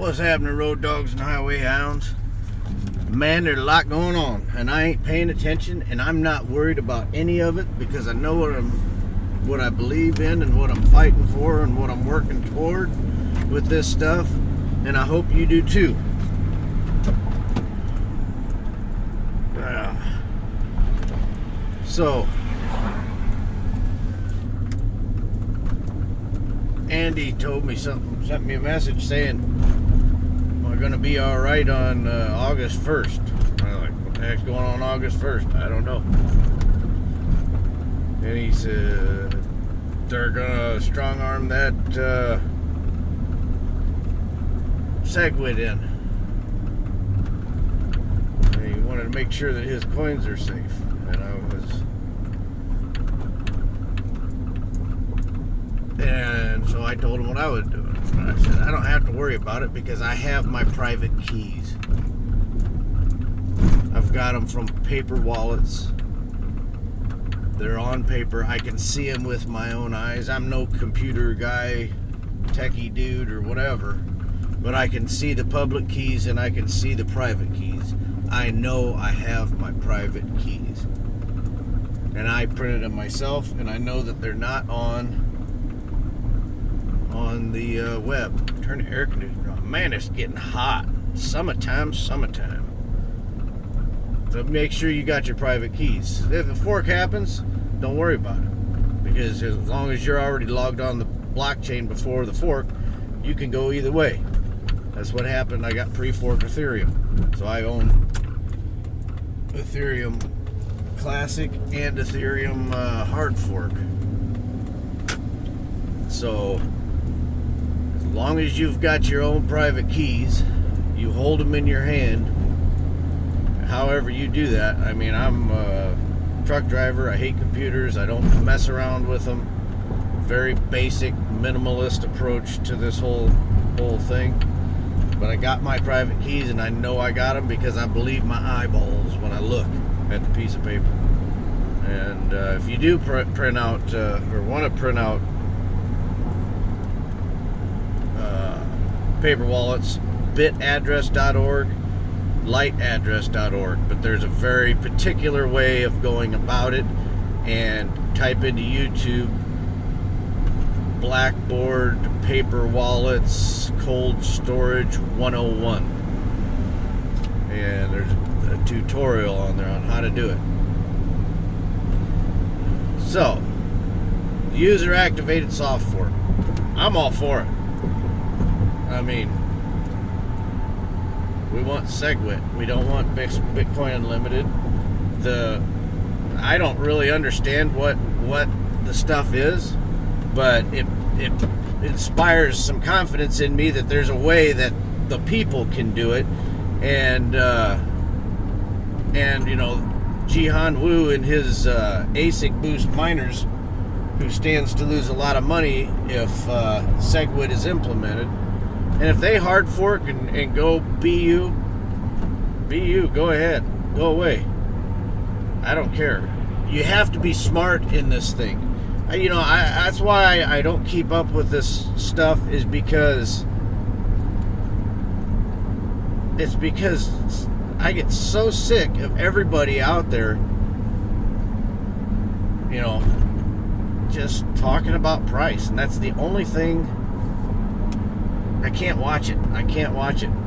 What's happening, road dogs and highway hounds? Man, there's a lot going on, and I ain't paying attention, and I'm not worried about any of it because I know what I believe in and what I'm fighting for and what I'm working toward with this stuff, and I hope you do too. So, Andy told me something, sent me a message saying we're going to be all right on August 1st. I'm like, what the heck's going on August 1st? I don't know. And he said they're going to strong arm that SegWit in. And he wanted to make sure that his coins are safe. And so I told him what I was doing. And I said, I don't have to worry about it because I have my private keys. I've got them from paper wallets. They're on paper. I can see them with my own eyes. I'm no computer guy, techie dude, or whatever. But I can see the public keys and I can see the private keys. I know I have my private keys. And I printed them myself, and I know that they're not on the web. Turn the air conditioner on. Man, it's getting hot. Summertime. So make sure you got your private keys. If a fork happens, don't worry about it. Because as long as you're already logged on the blockchain before the fork, you can go either way. That's what happened. I got pre-fork Ethereum. So I own Ethereum Classic and Ethereum hard fork. So as long as you've got your own private keys, you hold them in your hand. However you do that. I mean, I'm a truck driver. I hate computers. I don't mess around with them. Very basic, minimalist approach to this whole thing. But I got my private keys, and I know I got them because I believe my eyeballs when I look at the piece of paper. And if you do print out or want to print out paper wallets, bitaddress.org, lightAddress.org, but there's a very particular way of going about it. And type into YouTube Blackboard paper wallets cold storage 101, and there's a tutorial on there on how to do it. So, user activated soft fork, I'm all for it. I mean, we want SegWit. We don't want Bitcoin Unlimited. I don't really understand what the stuff is, but it inspires some confidence in me that there's a way that the people can do it, and you know, Jihan Wu and his ASIC boost miners, who stands to lose a lot of money if SegWit is implemented. And if they hard fork and go BU, go ahead, go away. I don't care. You have to be smart in this thing. That's why I don't keep up with this stuff, is because I get so sick of everybody out there, just talking about price, and that's the only thing. I can't watch it.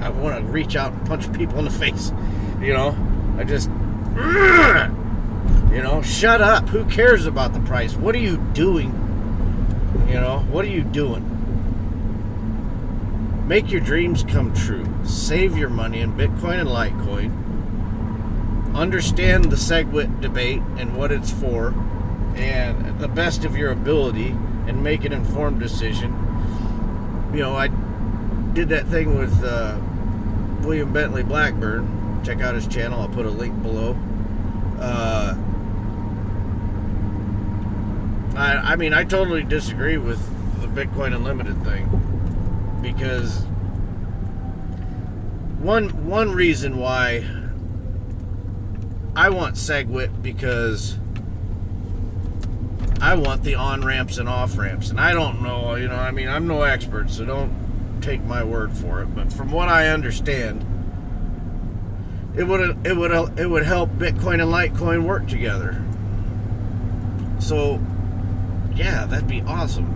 I want to reach out and punch people in the face. I just, shut up. Who cares about the price? What are you doing? What are you doing? Make your dreams come true. Save your money in Bitcoin and Litecoin. Understand the SegWit debate and what it's for, and the best of your ability, and make an informed decision. I did that thing with William Bentley Blackburn. Check out his channel. I'll put a link below. I totally disagree with the Bitcoin Unlimited thing, because one reason why I want SegWit, because I want the on-ramps and off-ramps, and I don't know, I'm no expert, so don't take my word for it, but from what I understand, it would help Bitcoin and Litecoin work together. So, yeah, that'd be awesome.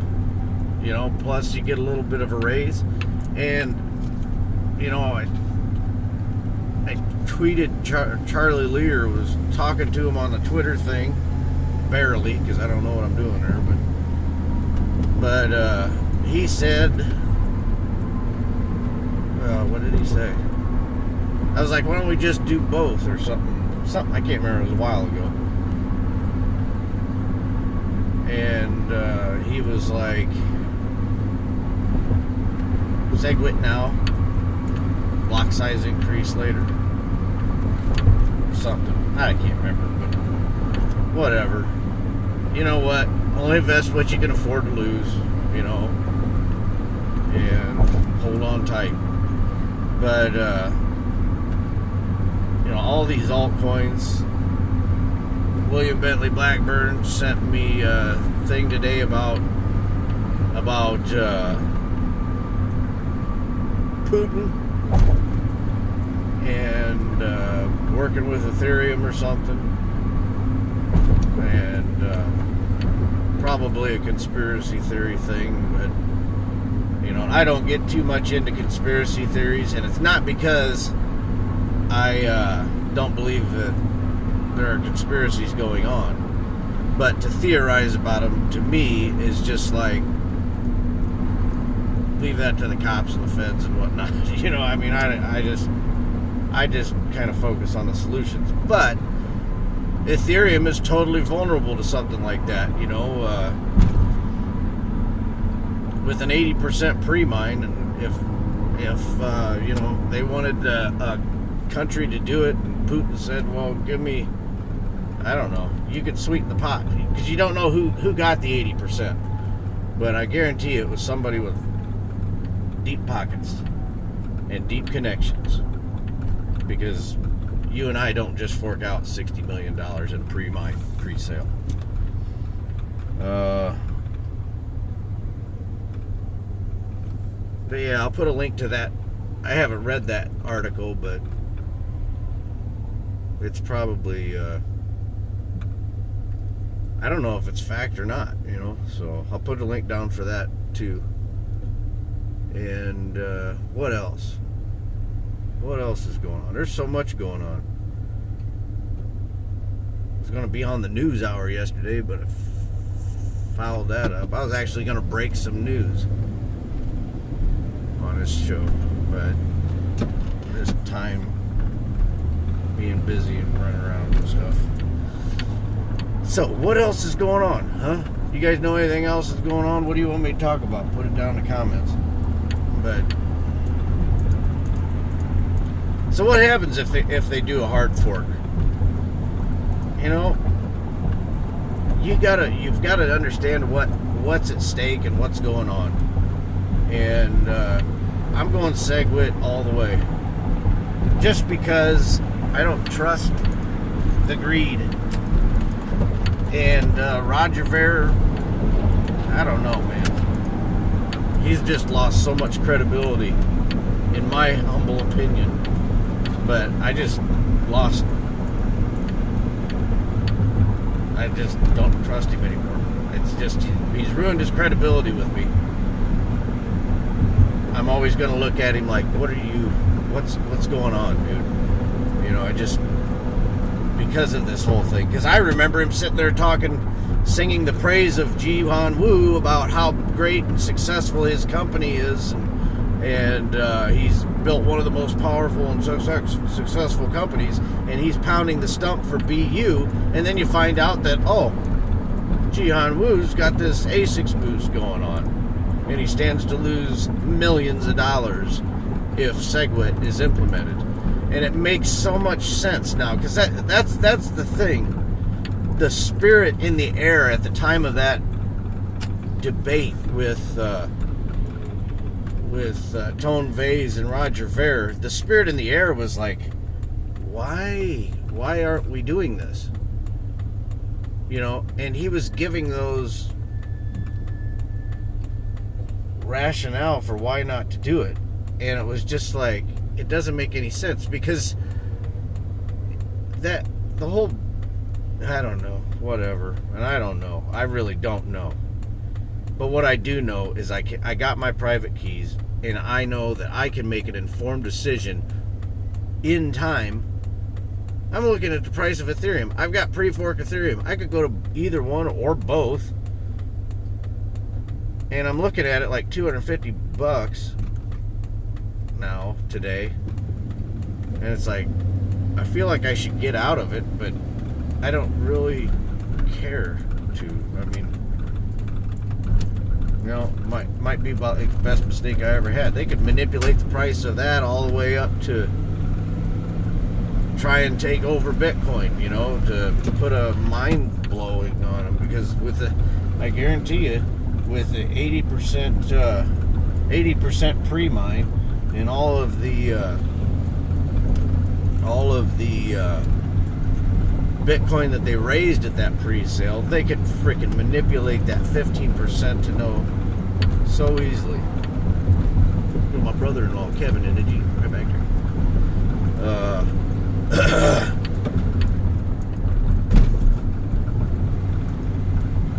You know, plus you get a little bit of a raise. And, you know, I tweeted Charlie Lear, was talking to him on the Twitter thing, barely, because I don't know what I'm doing there, but he said, what did he say? I was like, why don't we just do both or something, I can't remember, it was a while ago. And he was like, SegWit now, block size increase later, or something. I can't remember, but whatever. You know what? Only invest what you can afford to lose, you know, and hold on tight. But, you know, all these altcoins. William Bentley Blackburn sent me a thing today about Putin and working with Ethereum or something, and probably a conspiracy theory thing. But you know, I don't get too much into conspiracy theories, and it's not because I don't believe that there are conspiracies going on, but to theorize about them, to me, is just like, leave that to the cops and the feds and whatnot. You know, I mean, I just kind of focus on the solutions. But Ethereum is totally vulnerable to something like that, you know, with an 80% pre-mine, and if you know, they wanted a country to do it, and Putin said, well, give me, I don't know, you could sweeten the pot, because you don't know who got the 80%, but I guarantee it was somebody with deep pockets and deep connections, because you and I don't just fork out $60 million in pre-mine, pre-sale. But yeah, I'll put a link to that. I haven't read that article, but it's probably, I don't know if it's fact or not, you know, so I'll put a link down for that too. And what else? What else is going on? There's so much going on. I was going to be on the news hour yesterday, but I fouled that up. I was actually going to break some news on this show, but this time being busy and running around and stuff. So, what else is going on, huh? You guys know anything else that's going on? What do you want me to talk about? Put it down in the comments. But so what happens if they do a hard fork? You know, you've got to understand what's at stake and what's going on. And I'm going SegWit all the way, just because I don't trust the greed. And Roger Ver, I don't know, man. He's just lost so much credibility, in my humble opinion. But I just don't trust him anymore. It's just, he's ruined his credibility with me. I'm always going to look at him like, what's going on, dude? You know, because of this whole thing. Because I remember him sitting there singing the praise of Jihan Wu about how great and successful his company is, and he's built one of the most powerful and successful companies, and he's pounding the stump for BU, and then you find out that, Jihan Wu's got this ASICs boost going on, and he stands to lose millions of dollars if SegWit is implemented. And it makes so much sense now, because that's the thing. The spirit in the air at the time of that debate with Tone Vase and Roger Ver, the spirit in the air was like, why aren't we doing this? You know, and he was giving those rationale for why not to do it. And it was just like, it doesn't make any sense, because the whole, I don't know, whatever. And I don't know. I really don't know. But what I do know is I got my private keys, and I know that I can make an informed decision in time. I'm looking at the price of Ethereum. I've got pre-fork Ethereum. I could go to either one or both. And I'm looking at it like $250 now, today. And it's like, I feel like I should get out of it, but I don't really care to. I mean, you know, might be about the best mistake I ever had. They could manipulate the price of that all the way up to try and take over Bitcoin, you know, to put a mind blowing on them. Because with the, I guarantee you, with the 80% pre-mine and all of the Bitcoin that they raised at that pre-sale, they could freaking manipulate that 15% to know so easily. My brother-in-law Kevin in the Jeep right back there.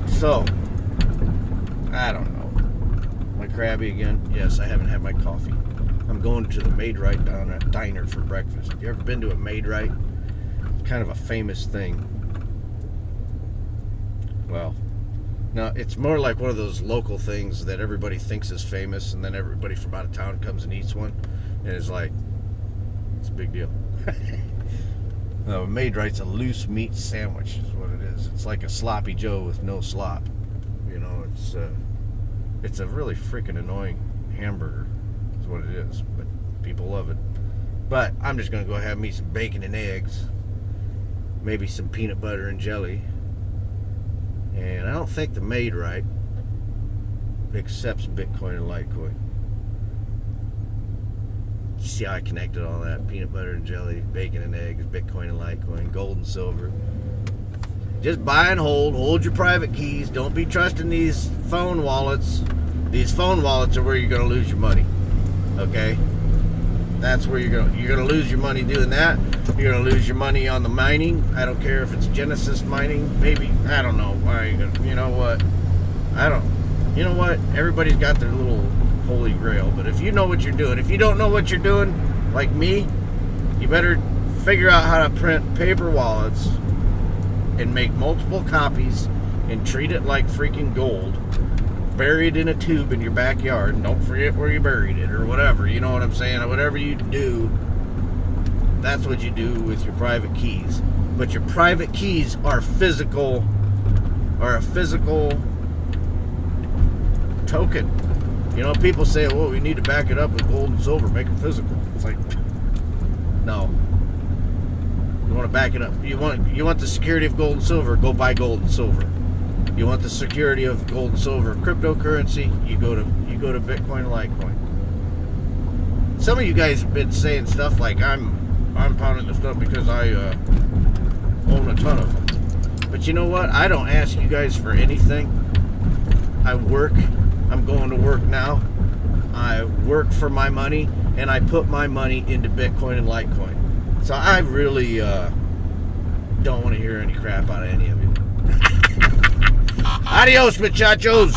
So, I don't know. Am I crabby again? Yes, I haven't had my coffee. I'm going to the Made Right diner for breakfast. You ever been to a Made Right? It's kind of a famous thing. Well, no, it's more like one of those local things that everybody thinks is famous, and then everybody from out of town comes and eats one, and it's like, it's a big deal. Made Right's a loose meat sandwich is what it is. It's like a sloppy Joe with no slop. You know, it's a really freaking annoying hamburger is what it is, but people love it. But I'm just going to go have me some bacon and eggs, maybe some peanut butter and jelly. And I don't think the Made Right accepts Bitcoin and Litecoin. You see how I connected all that? Peanut butter and jelly, bacon and eggs, Bitcoin and Litecoin, gold and silver. Just buy and hold your private keys. Don't be trusting these phone wallets. These phone wallets are where you're going to lose your money. Okay? That's where you're going to lose your money doing that. You're going to lose your money on the mining. I don't care if it's Genesis mining. Maybe, I don't know. Why are you going to, you know what? You know what? Everybody's got their little holy grail, but if you know what you're doing, if you don't know what you're doing, like me, you better figure out how to print paper wallets and make multiple copies and treat it like freaking gold, bury it in a tube in your backyard, and don't forget where you buried it or whatever, you know what I'm saying? Whatever you do, that's what you do with your private keys. But your private keys are a physical token. You know, people say, well, we need to back it up with gold and silver, make them physical. It's like, no. You want to back it up. You want the security of gold and silver, go buy gold and silver. You want the security of gold and silver cryptocurrency, you go to Bitcoin and Litecoin. Some of you guys have been saying stuff like I'm pounding this stuff because I own a ton of them. But you know what? I don't ask you guys for anything. I work. I'm going to work now. I work for my money, and I put my money into Bitcoin and Litecoin. So I really don't want to hear any crap out of any of you. Adios, muchachos.